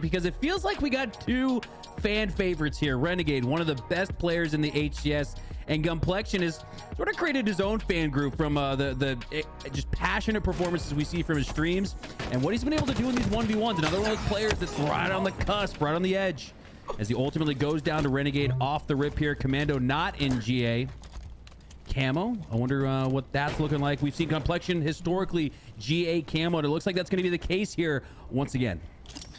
because it feels like we got two fan favorites here. Renegade, one of the best players in the HCS, and Gunplexion has sort of created his own fan group from the just passionate performances we see from his streams and what he's been able to do in these 1v1s. Another one of those players that's right on the cusp, right on the edge, as he ultimately goes down to Renegade off the rip here. Commando not in GA. Camo, I wonder what that's looking like. We've seen Gunplexion historically GA camo, and it looks like that's going to be the case here once again.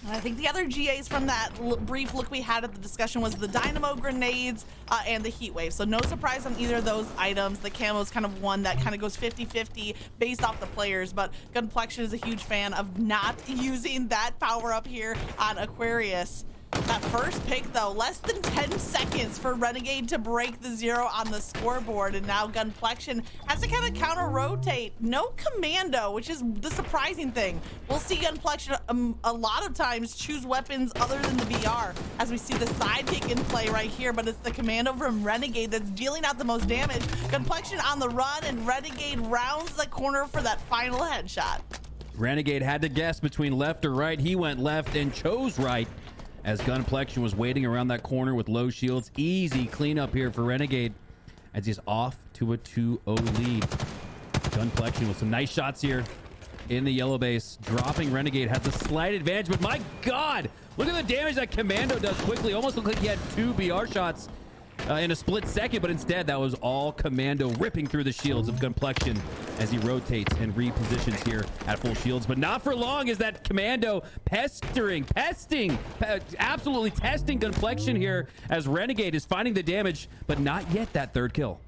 I think the other GAs from that brief look we had at the discussion was the Dynamo grenades and the heat wave. So no surprise on either of those items. The camo is kind of one that kind of goes 50-50 based off the players, but Gunplexion is a huge fan of not using that power up here on Aquarius. That first pick, though, less than 10 seconds for Renegade to break the 0 on the scoreboard, and now Gunplexion has to kind of counter-rotate. No commando, which is the surprising thing. We'll see Gunplexion a lot of times choose weapons other than the BR, as we see the sidekick in play right here, but it's the commando from Renegade that's dealing out the most damage. Gunplexion on the run, and Renegade rounds the corner for that final headshot. Renegade had to guess between left or right. He went left and chose right, as Gunplexion was waiting around that corner with low shields. Easy cleanup here for Renegade as he's off to a 2-0 lead. Gunplexion with some nice shots here in the yellow base. Dropping Renegade has a slight advantage, but my God, look at the damage that Commando does quickly. Almost looked like he had 2 BR shots in a split second, but instead that was all Commando ripping through the shields of Gunplexion as he rotates and repositions here at full shields. But not for long is that Commando absolutely testing Gunplexion here as Renegade is finding the damage, but not yet that third kill.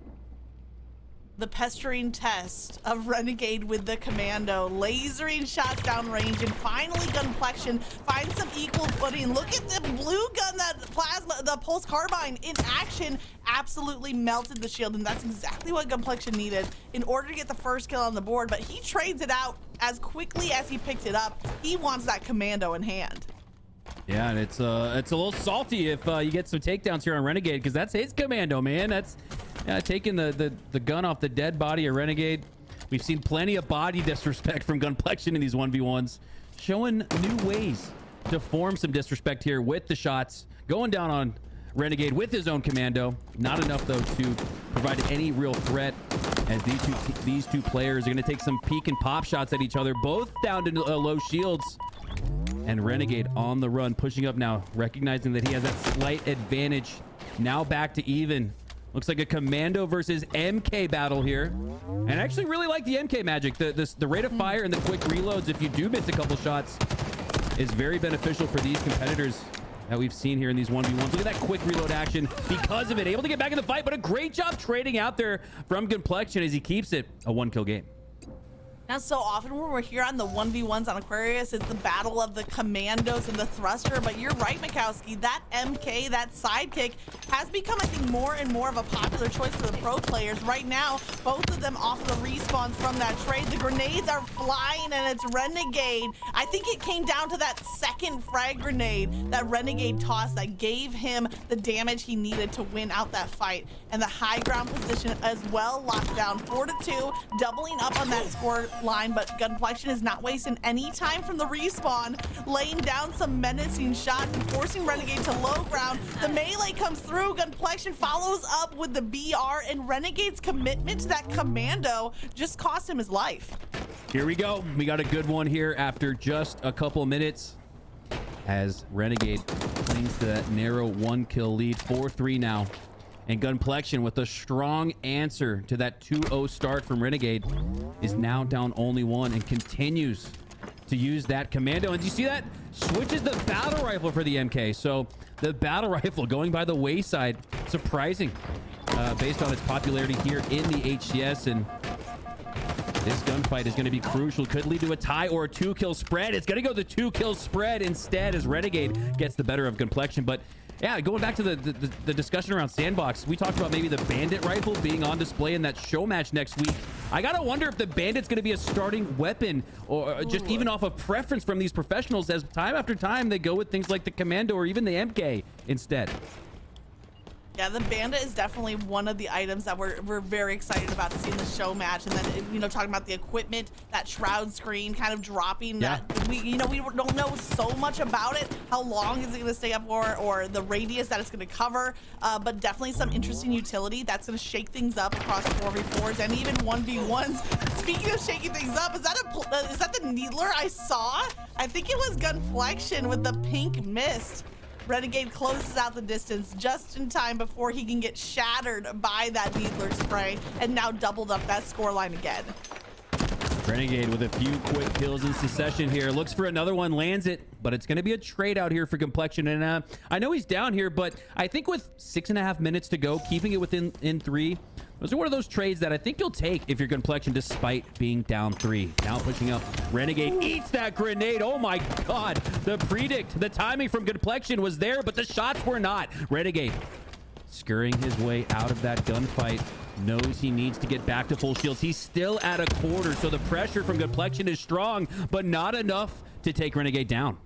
The pestering test of Renegade with the commando, lasering shots downrange, and finally Gunplexion finds some equal footing. Look at the blue gun, that plasma, the pulse carbine in action, absolutely melted the shield, and that's exactly what Gunplexion needed in order to get the first kill on the board, but he trades it out as quickly as he picked it up. He wants that commando in hand. Yeah, and it's a little salty if you get some takedowns here on Renegade, because that's his commando, man. That's taking the gun off the dead body of Renegade. We've seen plenty of body disrespect from Gunplexion in these 1v1s, showing new ways to form some disrespect here with the shots, going down on Renegade with his own commando. Not enough, though, to provide any real threat, as these two players are going to take some peek and pop shots at each other, both down to low shields. And Renegade on the run, pushing up now, recognizing that he has that slight advantage. Now back to even. Looks like a commando versus MK battle here. And I actually really like the MK magic. The rate of fire and the quick reloads, if you do miss a couple shots, is very beneficial for these competitors that we've seen here in these 1v1s. Look at that quick reload action because of it. Able to get back in the fight, but a great job trading out there from Gunplexion as he keeps it a 1-kill game. Now, so often when we're here on the 1v1s on Aquarius, it's the battle of the commandos and the thruster, but you're right, Mikowski, that MK, that sidekick, has become, I think, more and more of a popular choice for the pro players. Right now, both of them off of the respawns from that trade. The grenades are flying, and it's Renegade. I think it came down to that second frag grenade that Renegade tossed that gave him the damage he needed to win out that fight. And the high ground position as well, locked down 4-2, doubling up on that score line, but Gunplexion is not wasting any time from the respawn, laying down some menacing shots and forcing Renegade to low ground. The melee comes through, Gunplexion follows up with the BR, and Renegade's commitment to that commando just cost him his life. Here we go. We got a good one here after just a couple minutes, as Renegade clings to that narrow 1-kill lead, 4-3 now. And Gunplexion, with a strong answer to that 2-0 start from Renegade, is now down only 1 and continues to use that commando. And do you see that? Switches the battle rifle for the MK. So the battle rifle going by the wayside. Surprising based on its popularity here in the HCS. And this gunfight is going to be crucial. Could lead to a tie or a 2-kill spread. It's going to go the 2-kill spread instead as Renegade gets the better of Gunplexion. But yeah, going back to the discussion around Sandbox, we talked about maybe the Bandit rifle being on display in that show match next week. I gotta wonder if the Bandit's gonna be a starting weapon, or just even off of preference from these professionals, as time after time they go with things like the Commando or even the MK instead. Yeah, the Bandit is definitely one of the items that we're very excited about to see in the show match. And then, you know, talking about the equipment, that shroud screen kind of dropping. Yeah. That we don't know so much about it. How long is it going to stay up for, or the radius that it's going to cover? But definitely some interesting utility that's going to shake things up across 4v4s and even 1v1s. Speaking of shaking things up, is that the Needler I saw? I think it was Gunplexion with the pink mist. Renegade closes out the distance just in time before he can get shattered by that Needler spray, and now doubled up that scoreline again. Renegade with a few quick kills in succession here. Looks for another one, lands it, but it's going to be a trade out here for Gunplexion. And I know he's down here, but I think with 6.5 minutes to go, keeping it within 3, those are one of those trades that I think you'll take if you're Gunplexion despite being down 3. Now pushing up. Renegade eats that grenade. Oh my God. The predict, the timing from Gunplexion was there, but the shots were not. Renegade scurrying his way out of that gunfight. Knows he needs to get back to full shields. He's still at a quarter, so the pressure from Gunplexion is strong, but not enough to take Renegade down.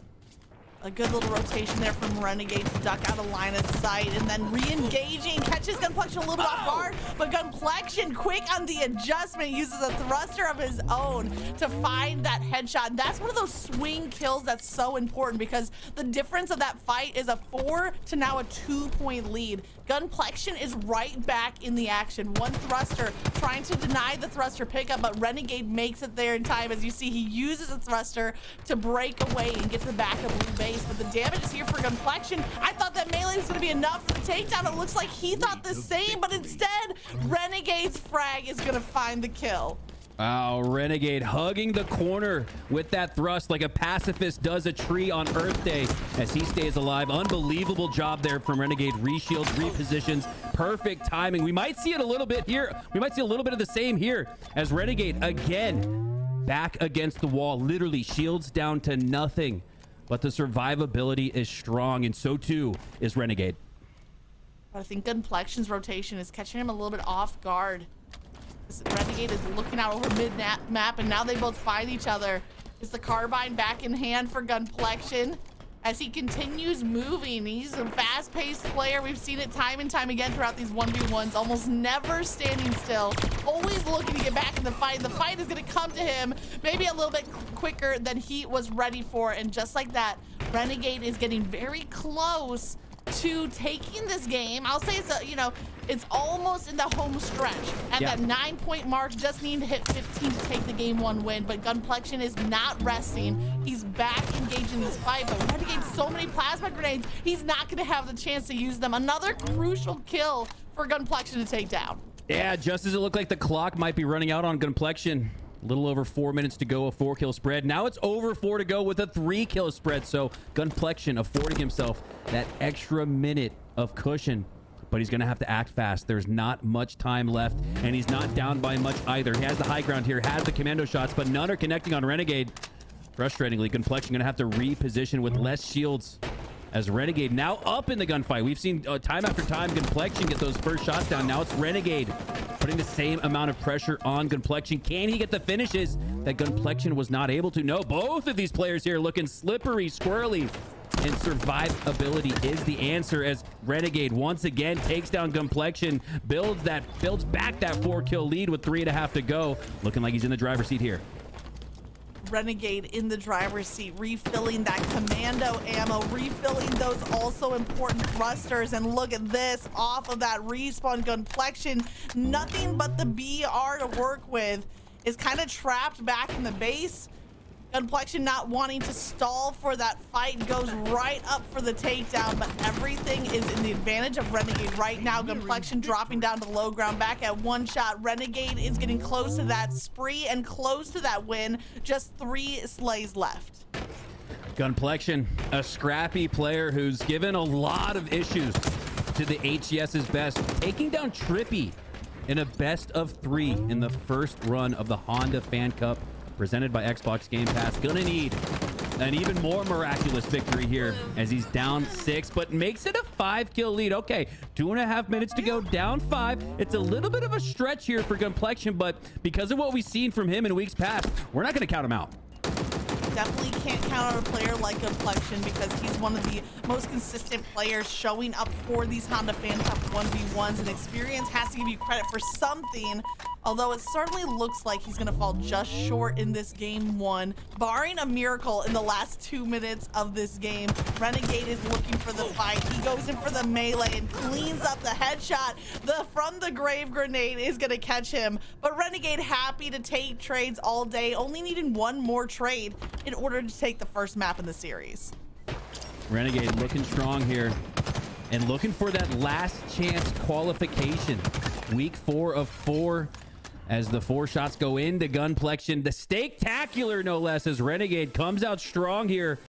A good little rotation there from Renegade to duck out of line of sight, and then re-engaging, catches Gunplexion a little bit off guard, but Gunplexion quick on the adjustment, uses a thruster of his own to find that headshot. And that's one of those swing kills that's so important, because the difference of that fight is a 4 to now a 2-point lead. Gunplexion is right back in the action. One thruster trying to deny the thruster pickup, but Renegade makes it there in time. As you see, he uses a thruster to break away and get to the back of blue base. But the damage is here for Gunplexion. I thought that melee was going to be enough for the takedown. It looks like he thought the same, but instead, Renegade's frag is going to find the kill. Wow, Renegade hugging the corner with that thrust like a pacifist does a tree on Earth Day as he stays alive. Unbelievable job there from Renegade. Reshields, repositions, perfect timing. We might see it a little bit here. We might see a little bit of the same here as Renegade again back against the wall. Literally shields down to nothing. But the survivability is strong, and so too is Renegade. I think Gunplexion's rotation is catching him a little bit off guard. Renegade is looking out over mid-map, and now they both find each other. Is the carbine back in hand for Gunplexion as he continues moving? He's a fast-paced player. We've seen it time and time again throughout these 1v1s, almost never standing still, always looking to get back in the fight. The fight is going to come to him maybe a little bit quicker than he was ready for, and just like that, Renegade is getting very close to taking this game. I'll say it's it's almost in the home stretch. At that 9-point mark, just need to hit 15 to take the game 1 win. But Gunplexion is not resting. He's back engaged in this fight. But Renegade so many plasma grenades, he's not going to have the chance to use them. Another crucial kill for Gunplexion to take down. Yeah, just as it looked like the clock might be running out on Gunplexion. A little over 4 minutes to go, a 4-kill spread. Now it's over 4 to go with a 3-kill spread. So Gunplexion affording himself that extra minute of cushion. But he's going to have to act fast. There's not much time left, and he's not down by much either. He has the high ground here, has the commando shots, but none are connecting on Renegade. Frustratingly, Gunplexion going to have to reposition with less shields as Renegade now up in the gunfight. We've seen time after time Gunplexion get those first shots down. Now it's Renegade putting the same amount of pressure on Gunplexion. Can he get the finishes that Gunplexion was not able to? No, both of these players here looking slippery, squirrely, and survivability is the answer as Renegade once again takes down Gunplexion, builds back that 4-kill lead with 3.5 to go. Looking like he's in the driver's seat here. Renegade in the driver's seat, refilling that commando ammo, refilling those also important thrusters. And look at this, off of that respawn, Gunplexion, nothing but the BR to work with, is kind of trapped back in the base. Gunplexion not wanting to stall for that fight, goes right up for the takedown, but everything is in the advantage of Renegade right now. Gunplexion dropping down to low ground, back at 1 shot. Renegade is getting close to that spree and close to that win. Just 3 slays left. Gunplexion, a scrappy player who's given a lot of issues to the HCS's best, taking down Trippy in a best of 3 in the first run of the Honda Fan Cup presented by Xbox Game Pass. Gonna need an even more miraculous victory here as he's down 6, but makes it a 5-kill lead. Okay, 2.5 minutes to go, down 5. It's a little bit of a stretch here for Gunplexion, but because of what we've seen from him in weeks past, we're not gonna count him out. definitely can't count on a player like Gunplexion because he's one of the most consistent players showing up for these Honda Fan Cup 1v1s, and experience has to give you credit for something, although it certainly looks like he's going to fall just short in this game one. Barring a miracle in the last 2 minutes of this game, Renegade is looking for the fight. He goes in for the melee and cleans up the headshot. The from the grave grenade is going to catch him, but Renegade happy to take trades all day, only needing one more trade in order to take the first map in the series. Renegade looking strong here and looking for that last chance qualification. Week 4 of 4 as the 4 shots go into Gunplexion. The Steaktacular, no less, as Renegade comes out strong here